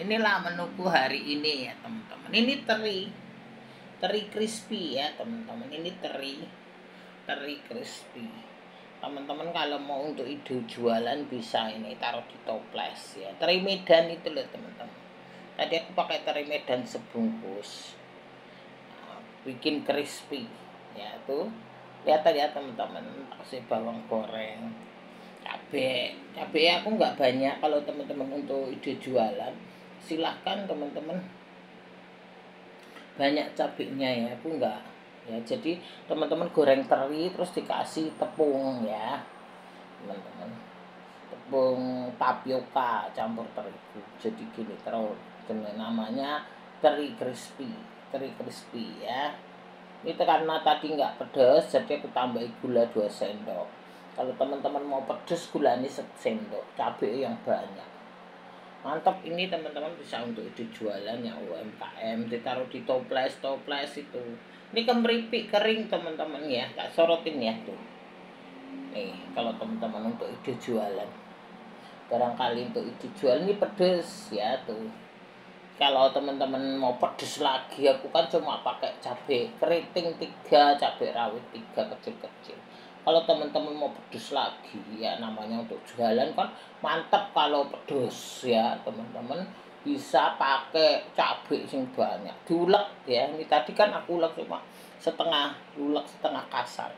Inilah menuku hari ini ya teman-teman. Ini teri crispy ya teman-teman. Ini teri crispy. Teman-teman kalau mau untuk ide jualan bisa ini taruh di toples ya. Teri Medan itu loh teman-teman. Tadi aku pakai teri Medan sebungkus. Nah, bikin crispy ya tuh. Lihat ya teman-teman, kasih bawang goreng, cabai aku nggak banyak. Kalau teman-teman untuk ide jualan silahkan teman-teman banyak cabenya ya, aku nggak ya. Jadi teman-teman goreng teri terus dikasih tepung ya teman-teman, tepung tapioka campur terigu, jadi gini terus namanya teri crispy ya. Itu karena tadi nggak pedas jadi aku tambahin gula 2 sendok. Kalau teman-teman mau pedas gulanya 1 sendok, cabai yang banyak. Mantap ini teman-teman, bisa untuk ide jualan yang UMKM, ditaruh di toples itu. Ini kemeripik kering teman-teman ya, tak sorotin ya tuh. Nih kalau teman-teman untuk ide jualan, barangkali untuk ide jualan ini pedas ya tuh. Kalau teman-teman mau pedas lagi, aku kan cuma pakai cabai keriting 3, cabai rawit 3 kecil-kecil. Kalau teman-teman mau pedas lagi ya, namanya untuk jualan kan mantap kalau pedas ya teman-teman, bisa pakai cabai sing banyak, diulek ya. Ini tadi kan aku ulek cuma setengah kasar.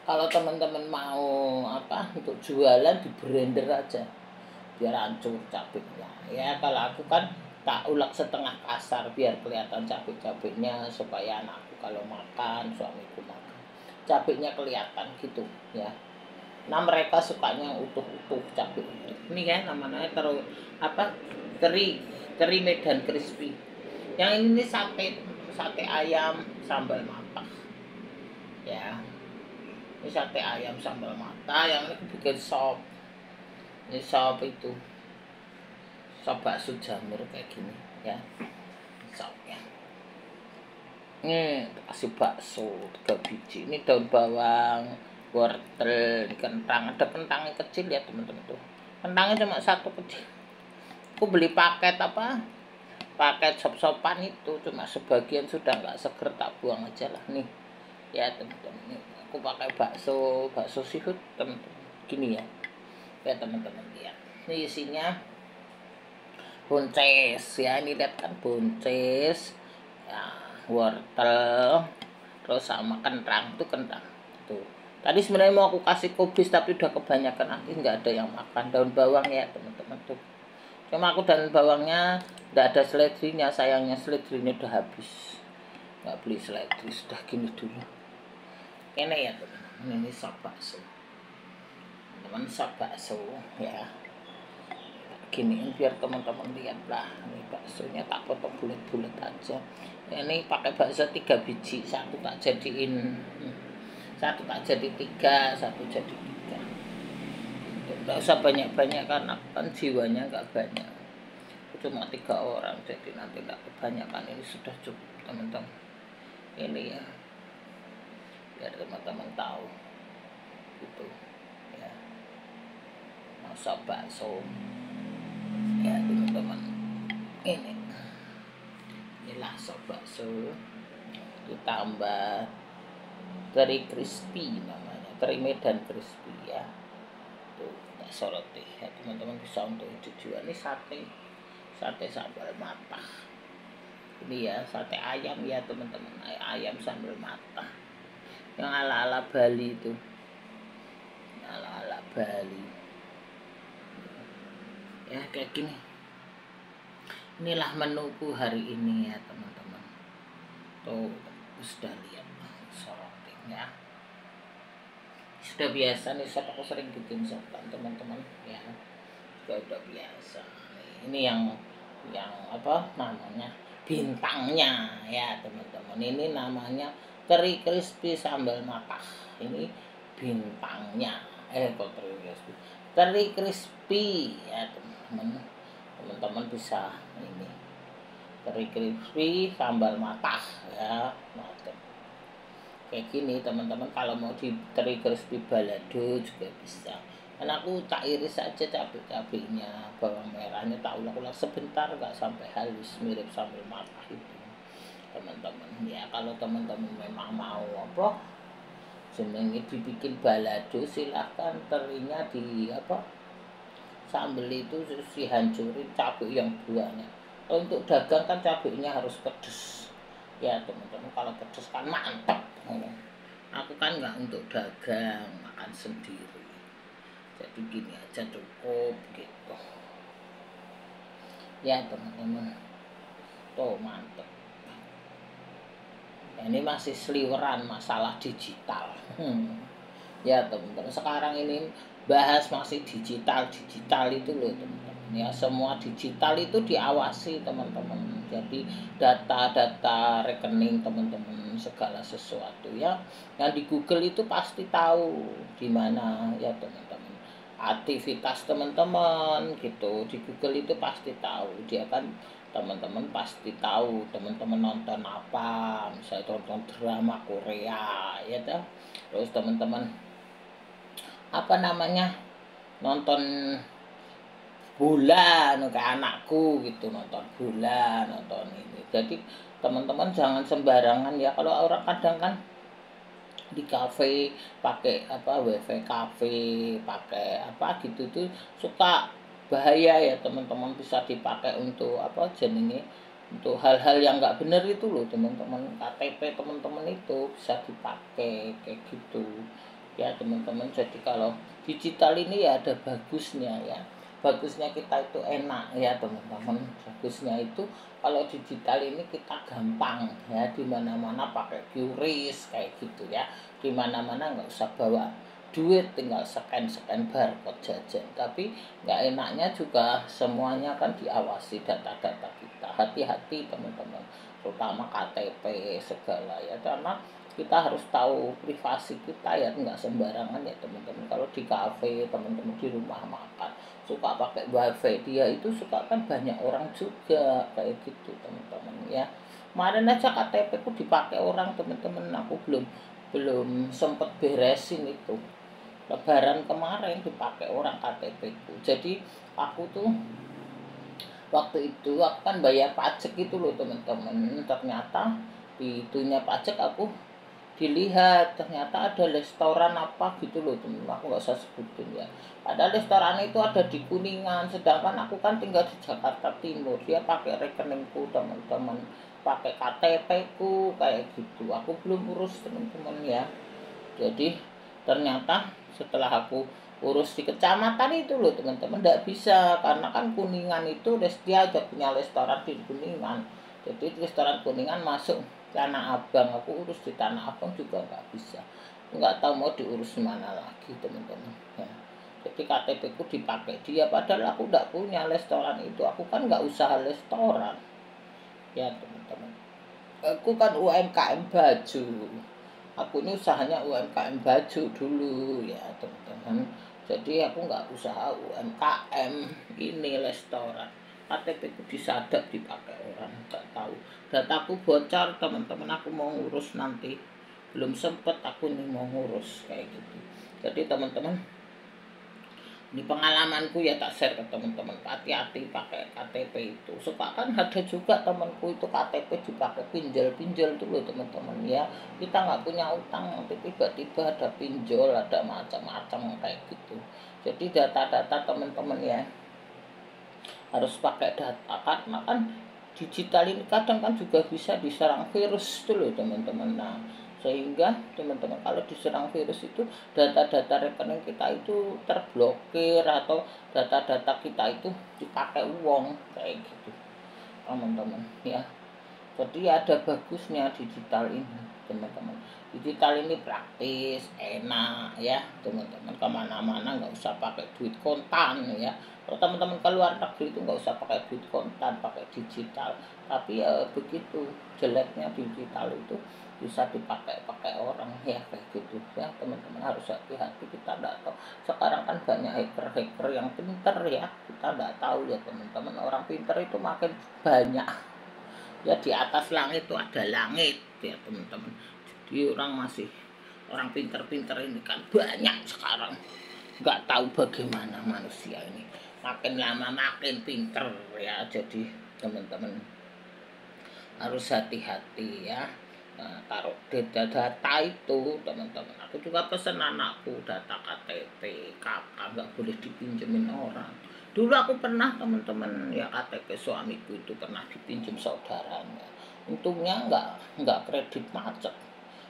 Kalau teman-teman mau apa untuk jualan, di blender aja biar hancur cabenya ya. Kalau aku kan tak ulek setengah kasar biar kelihatan cabai-cabainya, supaya anakku kalau makan, suamiku makan, cabenya kelihatan gitu ya. Nah mereka sukanya utuh-utuh, cabai utuh. Ini ya namanya teri Medan crispy. Yang ini sate ayam sambal matah ya. Ini sate ayam sambal matah, yang ini bikin sop. Ini sop itu, sop bakso jamur kayak gini ya sopnya. Ini kasih bakso 3 biji. Ini daun bawang, wortel, kentang. Ada kentangnya kecil ya teman-teman tuh. Kentangnya cuma 1 kecil. Aku beli paket paket sop-sopan itu, cuma sebagian sudah nggak seger, tak buang aja lah nih ya teman-teman. Aku pakai bakso seafood teman-teman, gini ya. Ya teman-teman lihat, ini isinya buncis ya. Ini lihat kan buncis ya, wortel, terus sama kentang. Itu kentang tuh. Tadi sebenarnya mau aku kasih kubis tapi udah kebanyakan, nanti nggak ada yang makan. Daun bawang ya teman-teman tuh, cuma aku daun bawangnya nggak ada seledrinya, sayangnya seledrinya udah habis, nggak beli seledri, sudah gini dulu. Ini ya teman-teman, ini sop bakso teman, sop bakso ya gini biar teman-teman lihat lah. Ini baksonya tak potong bulat-bulat aja. Ini pakai bakso 3 biji, 1 tak jadiin 1 tak jadi 3, 1 jadi 3. Nggak usah banyak-banyak karena kan jiwanya nggak banyak, cuma 3 orang, jadi nanti nggak kebanyakan. Ini sudah cukup teman-teman, ini ya biar teman-teman tahu gitu ya. Masak bakso ya teman-teman, inilah sop bakso ditambah teri crispy, namanya teri Medan crispy ya. Tuh tak soroti ya teman-teman, bisa untuk dijual. Ini sate sambal matah. Ini ya sate ayam ya teman-teman, ayam sambal matah yang ala-ala Bali itu, ala-ala Bali ya kayak gini. Inilah menuku hari ini ya teman-teman. Tuh sudah lihat sorting ya, sudah biasa nih sop, aku sering bikin sop teman-teman ya, udah biasa. Ini yang apa namanya, bintangnya ya teman-teman. Ini namanya teri crispy sambal matah. Ini bintangnya teri crispy ya teman-teman bisa ini teri crispy sambal matah ya. Mantap kayak gini teman-teman. Kalau mau di teri crispy balado juga bisa. Dan aku tak iris saja cabai-cabainya, bawang merahnya tak ulang-ulang sebentar, nggak sampai halus, mirip sambal matah itu teman-teman. Ya kalau teman-teman memang mau apa jenenge dibikin balado, silahkan terinya di apa sambel itu terus dihancurin cabai yang banyak. Kalau untuk dagang kan cabainya harus pedes ya teman-teman, kalau pedes kan mantap. Aku kan nggak untuk dagang, makan sendiri, jadi gini aja cukup gitu ya teman-teman. Tuh mantep. Ini masih seliweran masalah digital. Ya teman-teman, sekarang ini bahas masih digital itu loh teman-teman. Ya semua digital itu diawasi teman-teman. Jadi data-data rekening teman-teman, segala sesuatu ya. Yang di Google itu pasti tahu di mana ya teman-teman. Aktivitas teman-teman gitu di Google itu pasti tahu. Dia kan teman-teman pasti tahu teman-teman nonton apa, misalnya nonton drama Korea ya toh. Terus teman-teman apa namanya nonton bola kayak anakku gitu, nonton bola, nonton ini. Jadi teman-teman jangan sembarangan ya. Kalau orang kadang kan di kafe pakai apa wifi kafe, pakai apa gitu tuh suka bahaya ya teman-teman, bisa dipakai untuk apa jenenge, untuk hal-hal yang nggak benar itu loh teman-teman. KTP teman-teman itu bisa dipakai kayak gitu ya teman-teman. Jadi kalau digital ini ya ada bagusnya ya, bagusnya kita itu enak ya teman-teman. Bagusnya itu kalau digital ini kita gampang ya, dimana-mana pakai QRIS kayak gitu ya, dimana-mana nggak usah bawa duit, tinggal scan barcode jajan. Tapi nggak enaknya juga semuanya kan diawasi data-data kita. Hati-hati teman-teman, terutama KTP segala ya, karena kita harus tahu privasi kita ya, nggak sembarangan ya teman-teman. Kalau di kafe teman-teman, di rumah makan suka pakai wifi, dia itu suka kan banyak orang juga kayak gitu teman-teman ya. Kemarin aja KTP ku dipakai orang teman-teman, aku belum sempet beresin itu. Lebaran kemarin dipakai orang KTP ku. Jadi aku tuh waktu itu aku kan bayar pajak itu loh teman-teman. Ternyata di itunya pajak aku dilihat ternyata ada restoran apa gitu loh teman, aku nggak usah sebutin ya. Padahal restoran itu ada di Kuningan, sedangkan aku kan tinggal di Jakarta Timur. Dia pakai rekeningku teman-teman, pakai KTP ku kayak gitu. Aku belum urus teman-teman ya. Jadi ternyata setelah aku urus di kecamatan itu loh teman-teman, nggak bisa, karena kan Kuningan itu dia ada punya restoran di Kuningan. Jadi restoran Kuningan masuk Tanah Abang, aku urus di Tanah Abang juga nggak bisa, nggak tahu mau diurus mana lagi teman-teman ya. Jadi KTP ku dipakai dia, padahal aku nggak punya restoran itu, aku kan nggak usaha restoran ya teman-teman. Aku kan UMKM baju, aku ini usahanya UMKM baju dulu ya teman-teman. Jadi aku nggak usaha UMKM ini restoran. KTP ku disadap dipakai orang, nggak tahu. Dataku bocor teman-teman, aku mau ngurus nanti, belum sempet aku nih mau ngurus kayak gitu. Jadi teman-teman, ini pengalamanku ya tak share ke teman-teman. Hati-hati pakai KTP itu. Suka kan ada juga temanku itu KTP dipakai pinjol tuh loh teman-teman ya. Kita nggak punya utang, nanti tiba-tiba ada pinjol, ada macam-macam kayak gitu. Jadi data-data teman-teman ya harus pakai data, karena kan digital ini kadang kan juga bisa diserang virus tuh loh teman-teman. Nah sehingga teman-teman kalau diserang virus itu data-data rekening kita itu terblokir, atau data-data kita itu dipakai uang kayak gitu teman-teman ya. Jadi ada bagusnya digital ini teman-teman. Digital ini praktis, enak ya teman-teman, kemana-mana nggak usah pakai duit kontan ya. Kalau teman-teman keluar negeri itu nggak usah pakai duit kontan, pakai digital. Tapi begitu jeleknya digital itu bisa dipakai orang ya kayak gitu ya teman-teman. Harus hati-hati, kita nggak tahu sekarang kan banyak hacker yang pinter ya, kita nggak tahu ya teman-teman. Orang pinter itu makin banyak ya, di atas langit itu ada langit ya teman-teman. Jadi orang pinter-pinter ini kan banyak sekarang nggak tahu bagaimana manusia ini makin lama makin pinter ya. Jadi teman-teman harus hati-hati ya. Nah, taruh data itu teman-teman, aku juga pesen anakku data KTP kakak nggak boleh dipinjemin orang. Dulu aku pernah teman-teman ya, KTP suamiku itu pernah dipinjem saudaranya, untungnya nggak kredit macet.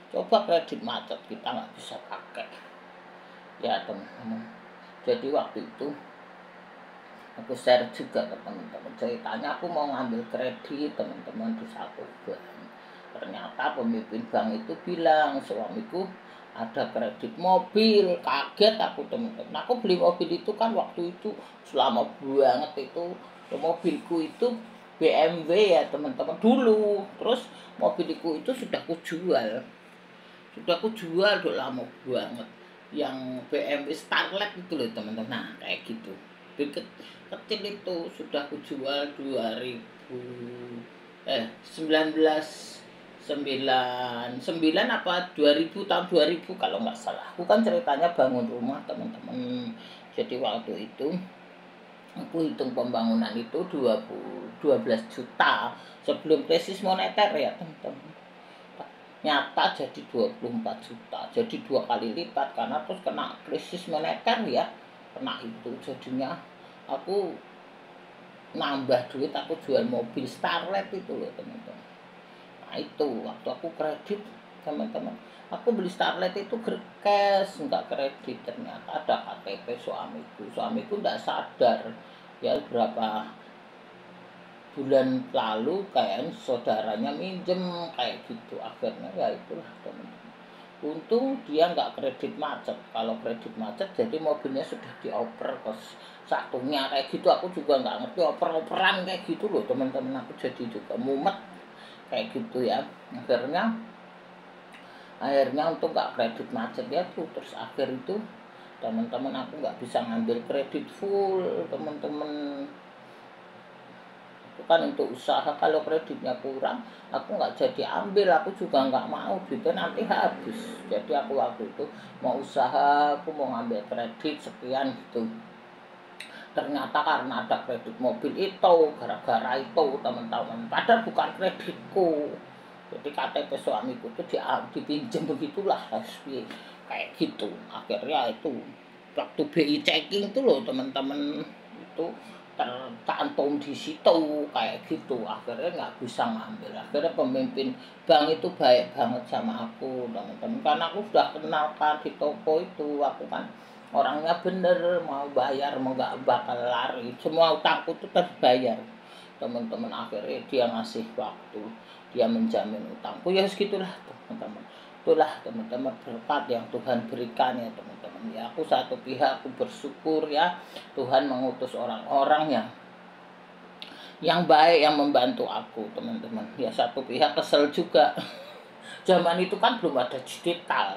Coba kredit macet kita nggak bisa pakai ya teman-teman. Jadi waktu itu aku share juga ke teman-teman ceritanya, aku mau ngambil kredit teman-teman di satu bank. Ternyata pemimpin bank itu bilang suamiku ada kredit mobil. Kaget aku teman-teman. Aku beli mobil itu kan waktu itu selama banget itu, mobilku itu BMW ya teman-teman dulu. Terus mobilku itu sudah aku jual udah lama banget. Yang BMW Starlet itu loh teman-teman. Nah kayak gitu. Deket kecil itu sudah aku jual 1999 apa 2000, tahun 2000 kalau nggak salah. Aku kan ceritanya bangun rumah teman-teman. Jadi waktu itu aku hitung pembangunan itu 12 juta sebelum krisis moneter ya teman-teman. Nyata jadi 24 juta. Jadi 2 kali lipat karena terus kena krisis moneter ya. Kena itu jadinya aku nambah duit, aku jual mobil Starlet itu loh teman-teman. Nah itu waktu aku kredit teman-teman, aku beli Starlet itu cash nggak kredit. Ternyata ada KTP suamiku nggak sadar ya, berapa bulan lalu kayak saudaranya minjem kayak gitu. Akhirnya ya itulah teman-teman, untung dia nggak kredit macet. Kalau kredit macet jadi mobilnya sudah dioper kos satunya kayak gitu. Aku juga nggak ngerti oper-operan kayak gitu loh teman-teman. Aku jadi juga mumet kayak gitu ya. Akhirnya untuk nggak kredit macet ya tuh. Terus akhir itu teman-teman aku nggak bisa ngambil kredit full teman-teman. Itu kan untuk usaha, kalau kreditnya kurang aku nggak jadi ambil. Aku juga nggak mau duitnya nanti habis. Jadi aku waktu itu mau usaha, aku mau ngambil kredit sekian gitu. Ternyata karena ada kredit mobil itu, gara-gara itu teman-teman, padahal bukan kreditku. Jadi KTP suamiku itu dipinjam begitulah kayak gitu. Akhirnya itu waktu BI checking itu loh teman-teman, itu tercantum di situ kayak gitu. Akhirnya nggak bisa ngambil. Akhirnya pemimpin bank itu baik banget sama aku teman-teman, karena aku sudah kenal kan di toko itu. Aku kan orangnya bener, mau bayar mau nggak bakal lari, semua utangku itu terbayar teman-teman. Akhirnya dia ngasih waktu, dia menjamin utangku ya segitulah teman-teman. Itulah teman-teman berkat yang Tuhan berikan ya teman-teman ya. Aku satu pihak aku bersyukur ya, Tuhan mengutus orang-orang yang baik yang membantu aku teman-teman ya. Satu pihak kesel juga zaman itu kan belum ada digital,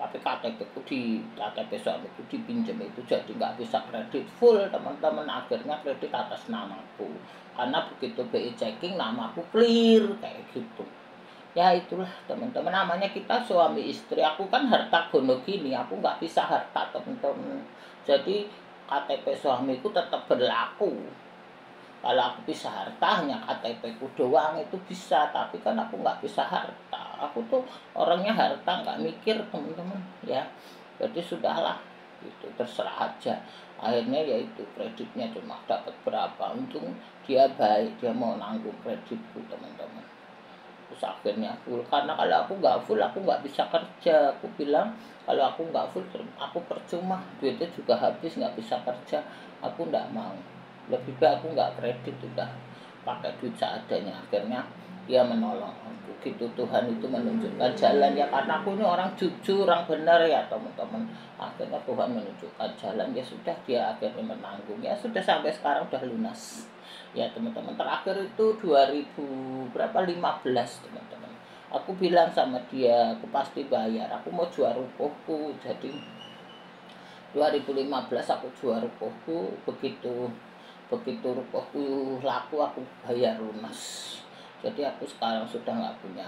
tapi KTP suamiku dipinjam itu, jadi nggak bisa kredit full teman-teman. Akhirnya kredit atas namaku, karena begitu BI checking namaku clear kayak gitu ya. Itulah teman-teman, namanya kita suami istri. Aku kan harta gono gini, aku nggak bisa harta teman-teman. Jadi KTP suamiku tetap berlaku. Kalau aku bisa harta hanya KTP ku doang itu bisa, tapi kan aku nggak bisa harta. Aku tuh orangnya harta nggak mikir teman-teman ya. Jadi sudahlah, itu terserah aja. Akhirnya yaitu kreditnya cuma dapat berapa, untung dia baik, dia mau nanggung kreditku teman-teman. Terus akhirnya full, karena kalau aku nggak full aku nggak bisa kerja. Aku bilang kalau aku nggak full aku percuma, duitnya juga habis, nggak bisa kerja. Aku nggak mau, lebih baik aku nggak kredit, udah pakai duit seadanya. Akhirnya dia menolong aku gitu. Tuhan itu menunjukkan jalan ya, karena aku ini orang jujur, orang benar ya teman-teman. Akhirnya Tuhan menunjukkan jalan ya sudah, dia akhirnya menanggung ya sudah, sampai sekarang udah lunas ya teman-teman. Terakhir itu 2000 berapa 15 teman-teman, aku bilang sama dia aku pasti bayar, aku mau jual rukoku. Jadi 2015 aku jual rukoku, begitu rukoku laku aku bayar lunas. Jadi aku sekarang sudah nggak punya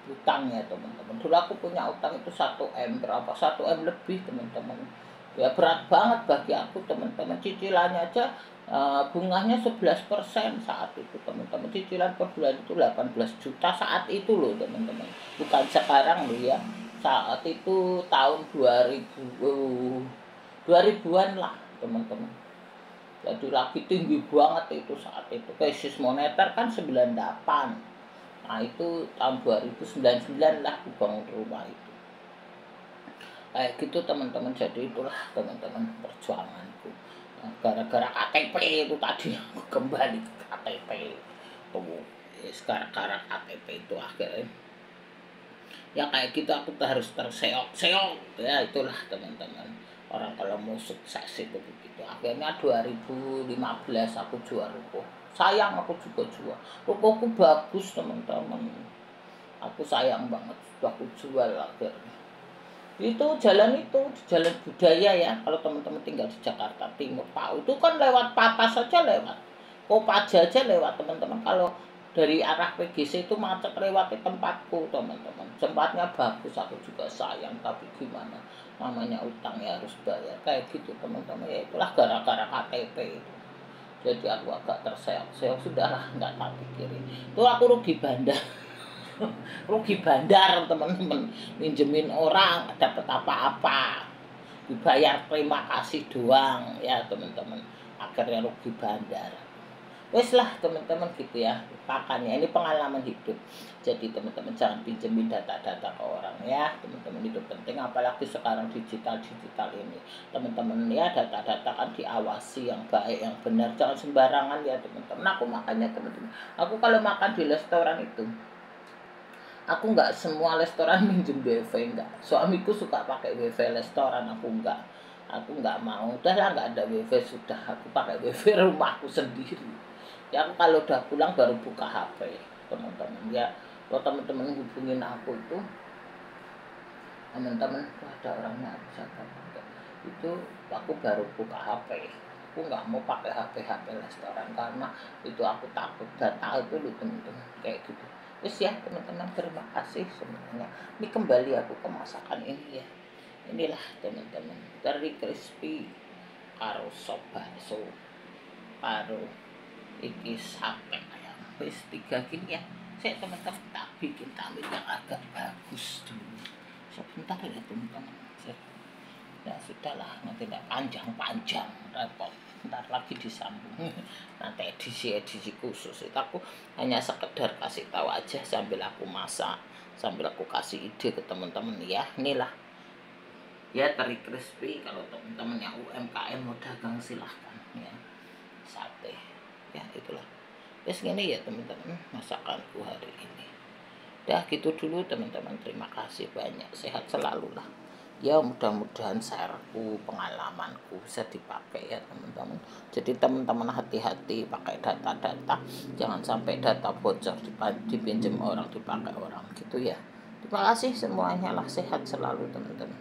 utang ya teman-teman. Dulu aku punya utang itu 1 M berapa, 1 M lebih teman-teman Ya berat banget bagi aku teman-teman, cicilannya aja bunganya 11% saat itu teman-teman. Cicilan per bulan itu 18 juta saat itu loh teman-teman, bukan sekarang loh ya. Saat itu tahun 2000-an lah teman-teman. Jadi lagi tinggi banget itu saat itu. Krisis moneter kan 98. Nah itu tahun 2099 lah aku bangun rumah itu. Kayak gitu teman-teman. Jadi itulah teman-teman perjuanganku. Nah, gara-gara KTP itu tadi aku kembali ke KTP. Tuh, gara-gara KTP itu akhirnya ya kayak gitu aku harus terseok-seok ya. Itulah teman-teman, orang kalau mau sukses itu begitu. Akhirnya 2015 aku jual ruko. Sayang aku juga jual rukoku, bagus teman-teman, aku sayang banget sudah aku jual akhirnya. Itu jalan itu jalan budaya ya, kalau teman-teman tinggal di Jakarta Timur Pak itu kan lewat Patas saja, lewat Kopaja aja lewat teman-teman. Kalau dari arah PGC itu macet lewat tempatku teman-teman. Tempatnya bagus, aku juga sayang, tapi gimana, namanya utang ya harus bayar kayak gitu teman-teman. Ya itulah gara-gara KTP itu. Jadi aku agak terseok-seok, sudahlah nggak tak pikirin. Itu aku rugi bandar. Rugi bandar teman-teman, minjemin orang dapat apa-apa, dibayar terima kasih doang ya teman-teman. Akhirnya rugi bandar. Wes lah teman-teman gitu ya, makanya ini pengalaman hidup. Jadi teman-teman jangan pinjemin data-data ke orang ya teman-teman, itu penting apalagi sekarang digital ini teman-teman ya. Data-data kan diawasi yang baik yang benar, jangan sembarangan ya teman-teman. Aku makanya teman-teman, aku kalau makan di restoran itu aku nggak semua restoran minjem wifi, enggak. Suamiku suka pakai wifi restoran, aku nggak mau. Udahlah nggak ada wifi sudah, aku pakai wifi rumahku sendiri. Ya aku kalau udah pulang baru buka HP teman-teman ya. Kalau teman-teman hubungin aku itu teman-teman, ada orangnya bisa pakai itu, aku baru buka HP. Aku nggak mau pakai HP restoran karena itu aku takut data itu loh teman-teman, kayak gitu. Terus ya teman-teman, terima kasih semuanya. Ini kembali aku ke masakan ini ya. Inilah teman-teman, teri crispy karo sop bakso karo iki sate ayam. Wis 3 gini ya. Saya teman-teman tak bikin tampil yang agak bagus dulu. Sebentar ya teman-teman. Ya sudahlah, nanti tidak panjang-panjang repot. Ntar lagi disambung. Nanti edisi khusus itu aku hanya sekedar kasih tahu aja sambil aku masak, sambil aku kasih ide ke teman-teman ya. Inilah ya teri crispy, kalau teman-teman yang UMKM mau dagang silahkan ya. Sate ya, itulah. Terus gini ya teman-teman, masakanku hari ini. Dah gitu dulu teman-teman, terima kasih banyak, sehat selalu lah. Ya mudah-mudahan shareku, pengalamanku bisa dipakai ya teman-teman. Jadi teman-teman hati-hati pakai data-data, jangan sampai data bocor dipinjam orang, dipakai orang gitu ya. Terima kasih semuanya lah, sehat selalu teman-teman.